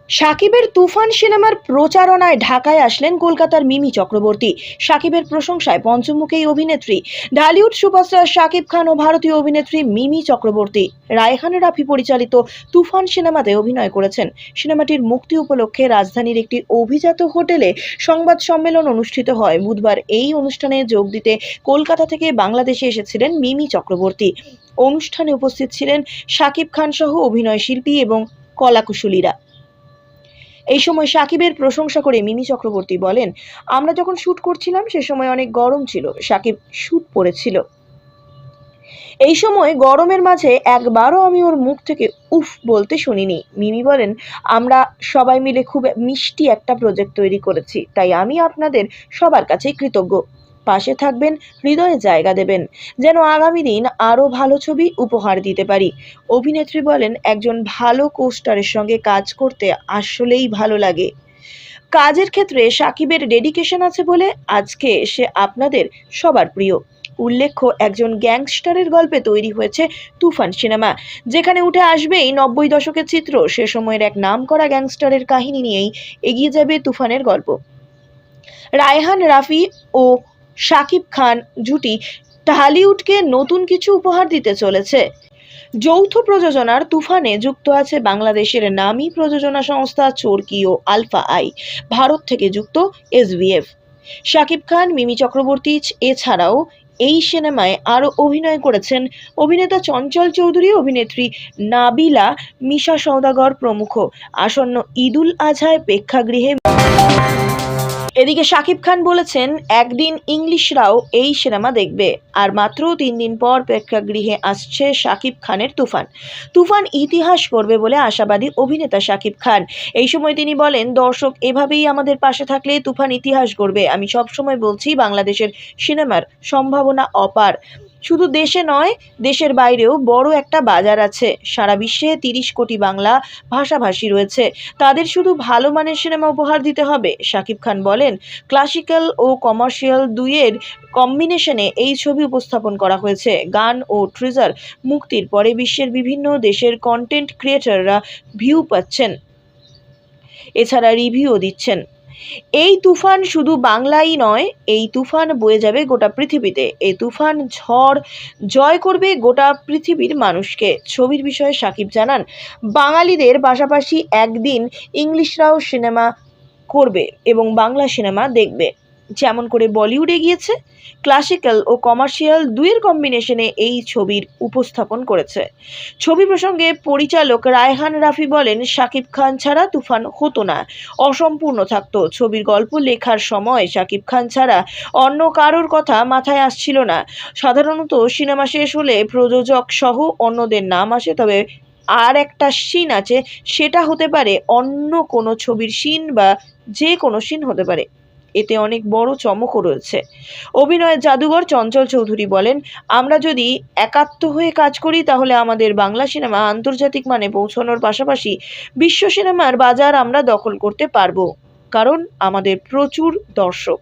সাকিবের তুফান সিনেমার প্রচারণায় ঢাকায় আসলেন কলকাতার মিমি চক্রবর্তী। সাকিবের প্রশংসায় পঞ্চমুখী এই অভিনেত্রী। ঢালিউড সুপারস্টার সাকিব খান ও ভারতীয় অভিনেত্রী মিমি চক্রবর্তী রায়হান রাফি পরিচালিত তুফান সিনেমাতে অভিনয় করেছেন। সিনেমাটির মুক্তি উপলক্ষে রাজধানীর একটি অভিজাত হোটেলে সংবাদ সম্মেলন অনুষ্ঠিত হয় বুধবার। এই অনুষ্ঠানে যোগ দিতে কলকাতা থেকে বাংলাদেশে এসেছিলেন মিমি চক্রবর্তী। অনুষ্ঠানে উপস্থিত ছিলেন সাকিব খান সহ অভিনয় শিল্পী এবং কলাকুশলীরা। এই সময় সাকিবের প্রশংসা করে মিমি চক্রবর্তী বলেন, আমরা যখন শুট করছিলাম সে সময় অনেক গরম ছিল। সাকিব শুট পড়েছিল। এই সময় গরমের মাঝে একবারও আমি ওর মুখ থেকে উফ বলতে শুনিনি। মিমি বলেন, আমরা সবাই মিলে খুব মিষ্টি একটা প্রজেক্ট তৈরি করেছি, তাই আমি আপনাদের সবার কাছে কৃতজ্ঞ। পাশে থাকবেন, হৃদয়ে জায়গা দেবেন, যেন আগামী দিন আরো ভালো ছবি উপহার দিতে পারি। অভিনেত্রী বলেন, একজন ভালো কোস্টারের সঙ্গে কাজ করতে আসলেই ভালো লাগে। কাজের ক্ষেত্রে সাকিবের ডেডিকেশন আছে বলে আজকে সে আপনাদের সবার প্রিয়। উল্লেখ্য, একজন গ্যাংস্টারের গল্পে তৈরি হয়েছে তুফান সিনেমা, যেখানে উঠে আসবেই 90 দশকের চিত্র। সে সময়ের এক নামকরা গ্যাংস্টারের কাহিনী নিয়েই এগিয়ে যাবে তুফানের গল্প। রায়হান রাফি ও শাকিব খান জুটি ঢালিউডকে নতুন কিছু উপহার দিতে চলেছে। যৌথ প্রযোজনার তুফানে যুক্ত আছে বাংলাদেশের নামী প্রযোজনা সংস্থা চরকি ও আলফা আই। ভারত থেকে যুক্ত এসভিএফ। শাকিব খান, মিমি চক্রবর্তী এছাড়াও এই সিনেমায় আরও অভিনয় করেছেন অভিনেতা চঞ্চল চৌধুরী, অভিনেত্রী নাবিলা, মিশা সওদাগর প্রমুখ। আসন্ন ঈদুল আজহায় প্রেক্ষাগৃহে। এদিকে শাকিব খান বলেছেন, একদিন ইংলিশরাও এই সিনেমা দেখবে। আর মাত্র 3 দিন পর প্রেক্ষাগৃহে আসছে শাকিব খানের তুফান। তুফান ইতিহাস করবে বলে আশাবাদী অভিনেতা শাকিব খান। এই সময় তিনি বলেন, দর্শক এভাবেই আমাদের পাশে থাকলে তুফান ইতিহাস গড়বে। আমি সবসময় বলছি, বাংলাদেশের সিনেমার সম্ভাবনা অপার। শুধু দেশে নয়, দেশের বাইরেও বড় একটা বাজার আছে। সারা বিশ্বে 30 কোটি বাংলা ভাষাভাষী রয়েছে। তাদের শুধু ভালো মানের সিনেমা উপহার দিতে হবে। শাকিব খান বলেন, ক্লাসিক্যাল ও কমার্শিয়াল দুইয়ের কম্বিনেশনে এই ছবি উপস্থাপন করা হয়েছে। গান ও ট্রিজার মুক্তির পরে বিশ্বের বিভিন্ন দেশের কন্টেন্ট ক্রিয়েটররা ভিউ পাচ্ছেন, এছাড়া রিভিউও দিচ্ছেন। এই তুফান শুধু বাংলাই নয়, এই তুফান বয়ে যাবে গোটা পৃথিবীতে। এই তুফান ঝড় জয় করবে গোটা পৃথিবীর মানুষকে। ছবির বিষয়ে সাকিব জানান, বাঙালিদের পাশাপাশি একদিন ইংলিশরাও সিনেমা করবে এবং বাংলা সিনেমা দেখবে। যেমন করে বলিউড এগিয়েছে, ক্লাসিক্যাল ও কমার্শিয়াল দুইয়ের কম্বিনেশনে এই ছবির উপস্থাপন করেছে। ছবি প্রসঙ্গে পরিচালক রায়হান রাফি বলেন, শাকিব খান ছাড়া তুফান হতো না, অসম্পূর্ণ থাকতো। ছবির গল্প লেখার সময় শাকিব খান ছাড়া অন্য কারোর কথা মাথায় আসছিল না। সাধারণত সিনেমা শেষ হলে প্রযোজক সহ অন্যদের নাম আসে, তবে আর একটা সিন আছে, সেটা হতে পারে অন্য কোনো ছবির সিন বা যে কোনো সিন হতে পারে। এতে অনেক বড় চমকও রয়েছে। অভিনয়ের জাদুঘর চঞ্চল চৌধুরী বলেন, আমরা যদি একাত্ম হয়ে কাজ করি তাহলে আমাদের বাংলা সিনেমা আন্তর্জাতিক মানে পৌঁছানোর পাশাপাশি বিশ্ব সিনেমার বাজার আমরা দখল করতে পারবো, কারণ আমাদের প্রচুর দর্শক।